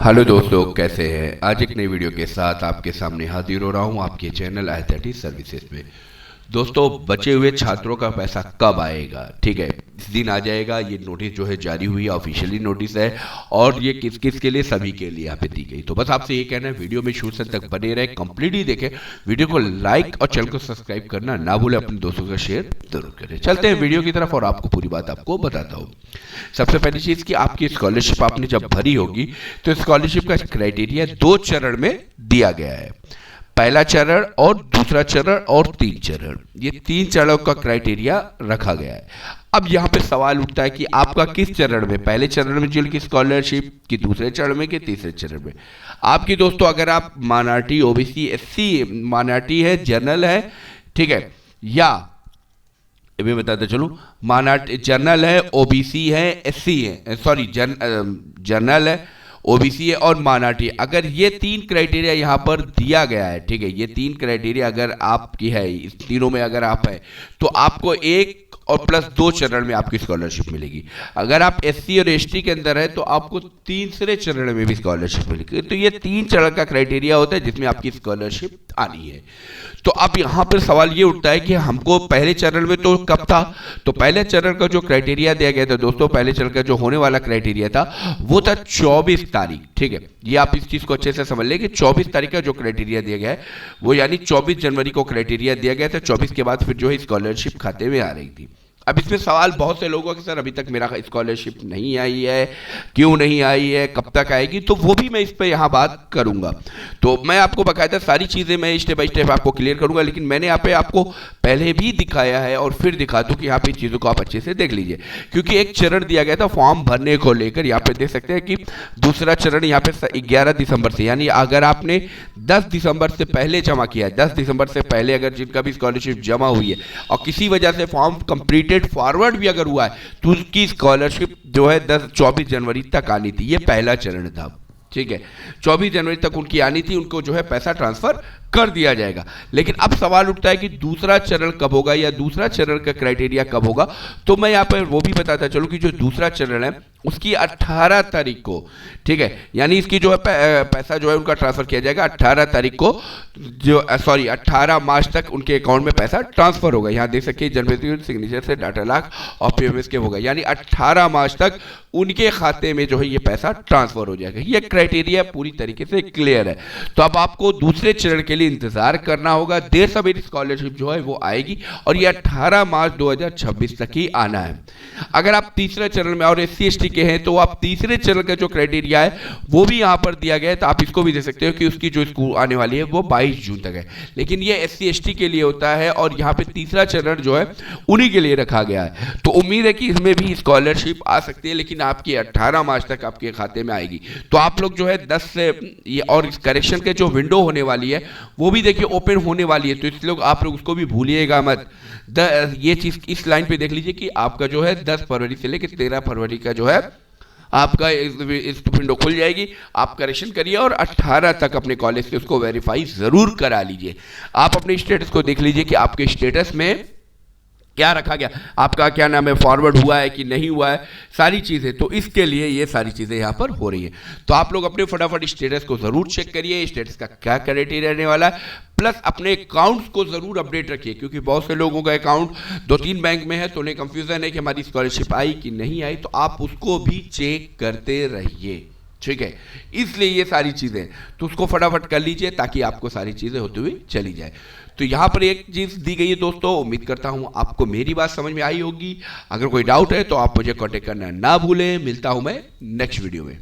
Hello दोस्तों, कैसे हैं। आज एक नई वीडियो के साथ आपके सामने हाजिर हो रहा हूं आपके चैनल आई30 सर्विसेज में। दोस्तों, बचे हुए छात्रों का पैसा कब आएगा? ठीक है, इस दिन आ जाएगा। ये नोटिस जो है जारी हुई है, ऑफिशियली नोटिस है और ये किस किस के लिए, सभी के लिए यहाँ पे दी गई। तो बस आपसे ये कहना है, वीडियो में शुरू से तक बने रहे, कंप्लीटली देखें, वीडियो को लाइक और चैनल को सब्सक्राइब करना ना भूलें, अपने दोस्तों के साथ शेयर जरूर करें। चलते हैं वीडियो की तरफ और आपको पूरी बात आपको बताता हूँ। सबसे पहली चीज कि आपकी स्कॉलरशिप आपने जब भरी होगी तो स्कॉलरशिप का क्राइटेरिया 2 चरण में दिया गया है। पहला चरण और दूसरा चरण और 3 चरण, ये 3 चरणों का क्राइटेरिया रखा गया है। अब यहाँ पे सवाल उठता है कि आपका किस चरण में, पहले चरण में जिनकी स्कॉलरशिप, कि दूसरे चरण में, कि तीसरे चरण में। आपकी दोस्तों, अगर आप माइनॉरिटी, ओबीसी, एससी माइनॉरिटी है, जनरल है, ठीक है, या मैं बताता चलूं, माइनॉरिटी जनरल है, ओबीसी है, एससी है, सॉरी जनरल है, ओबीसी है और माइनॉरिटी, अगर ये 3 क्राइटेरिया यहाँ पर दिया गया है, ठीक है, ये 3 क्राइटेरिया अगर आपकी है, इस तीनों में अगर आप है, तो आपको 1 और प्लस 2 चरण में आपकी स्कॉलरशिप मिलेगी। अगर आप एससी और एसटी के अंदर है तो आपको तीसरे चरण में भी स्कॉलरशिप मिलेगी। तो ये 3 चरण का क्राइटेरिया होता है जिसमें आपकी स्कॉलरशिप आनी है। तो अब यहाँ पर सवाल ये उठता है कि हमको पहले चरण में तो कब था? तो पहले चरण का जो क्राइटेरिया दिया गया था दोस्तों, पहले चरण का जो होने वाला क्राइटेरिया था वो था 24 तारीख, ठीक है। ये आप इस चीज को अच्छे से समझ लें कि 24 तारीख का जो क्राइटेरिया दिया गया है वो यानी 24 जनवरी को क्राइटेरिया दिया गया था। 24 के बाद फिर जो है स्कॉलरशिप खाते में आ रही थी। अब इसमें सवाल बहुत से लोगों के, सर अभी तक मेरा स्कॉलरशिप नहीं आई है, क्यों नहीं आई है, कब तक आएगी? तो वो भी मैं इस पर यहाँ बात करूँगा। तो मैं आपको बकायदा सारी चीज़ें मैं स्टेप बाय स्टेप आपको क्लियर करूँगा, लेकिन मैंने यहाँ पे आपको पहले भी दिखाया है और फिर दिखा दूँ कि यहाँ पे चीज़ों को आप अच्छे से देख लीजिए। क्योंकि एक चरण दिया गया था फॉर्म भरने को लेकर, यहाँ पे देख सकते हैं कि दूसरा चरण यहाँ पे 11 दिसंबर से, यानी अगर आपने 10 दिसंबर से पहले जमा किया है, 10 दिसंबर से पहले अगर जिनका भी स्कॉलरशिप जमा हुई है और किसी वजह से फॉर्म कंप्लीटेड फॉरवर्ड भी अगर हुआ है तो उसकी स्कॉलरशिप जो है 24 जनवरी तक आनी थी। ये पहला चरण था, ठीक है। 24 जनवरी तक उनकी आनी थी, उनको जो है पैसा ट्रांसफर कर दिया जाएगा। लेकिन अब सवाल उठता है कि दूसरा चरण कब होगा या दूसरा चरण का क्राइटेरिया कब होगा? तो मैं यहाँ पर वो भी बताता चलूँ कि जो दूसरा चरण है उसकी 18 तारीख को, ठीक है, यानी इसकी जो है पैसा जो है उनका ट्रांसफर किया जाएगा 18 तारीख को, जो 18 मार्च तक उनके अकाउंट में पैसा ट्रांसफर होगा। यहाँ देख सकते हैं जनरेटिव सिग्नेचर से डाटा लाख और पीएमएस के होगा, यानी 18 मार्च तक उनके खाते में जो है ये पैसा ट्रांसफर हो जाएगा। ये क्राइटेरिया पूरी तरीके से क्लियर है। तो अब आपको दूसरे चरण के लिए इंतजार करना होगा। देर सवेर स्कॉलरशिप जो है वो आएगी और ये 18 मार्च 2026 तक ही आना है। अगर आप तीसरे चरण में और एससी एसटी के हैं तो आप तीसरे चरण का जो क्राइटेरिया है वो भी यहाँ पर दिया गया है। तो आप इसको भी देख सकते हो कि उसकी जो स्कूल आने वाली है वो 22 जून तक है, लेकिन ये एससी एसटी के लिए होता है और यहाँ पे तीसरा चरण जो है उन्हीं के लिए रखा गया है। तो उम्मीद है कि इसमें भी स्कॉलरशिप आ सकती है, लेकिन आपकी 18 मार्च तक आपके खाते में आएगी। तो आप लोग जो है 10 से ये और इस करेक्शन के जो विंडो होने वाली है वो भी देखिए ओपन होने वाली है, तो इसलिए आप लोग उसको भी भूलिएगा मत। ये चीज इस लाइन पे देख लीजिए कि आपका जो है 10 फरवरी से लेकर 13 फरवरी का जो है आपका इस विंडो खुल जाएगी। आप करेक्शन करिए और 18 तक अपने कॉलेज से उसको वेरीफाई जरूर करा लीजिए। आप अपने स्टेटस को देख लीजिए कि आपके स्टेटस में क्या रखा गया, आपका क्या नाम है, फॉरवर्ड हुआ है कि नहीं हुआ है, सारी चीज़ें। तो इसके लिए ये सारी चीज़ें यहाँ पर हो रही है। तो आप लोग अपने फटाफट स्टेटस को ज़रूर चेक करिए, स्टेटस का क्या क्राइटेरिया रहने वाला है, प्लस अपने अकाउंट्स को ज़रूर अपडेट रखिए, क्योंकि बहुत से लोगों का अकाउंट 2-3 बैंक में है तो उन्हें कंफ्यूजन है कि हमारी स्कॉलरशिप आई कि नहीं आई। तो आप उसको भी चेक करते रहिए, ठीक है। इसलिए ये सारी चीज़ें, तो उसको फटाफट कर लीजिए ताकि आपको सारी चीज़ें होती हुई चली जाए। तो यहाँ पर एक चीज़ दी गई है दोस्तों, उम्मीद करता हूँ आपको मेरी बात समझ में आई होगी। अगर कोई डाउट है तो आप मुझे कांटेक्ट करना ना भूलें। मिलता हूँ मैं नेक्स्ट वीडियो में।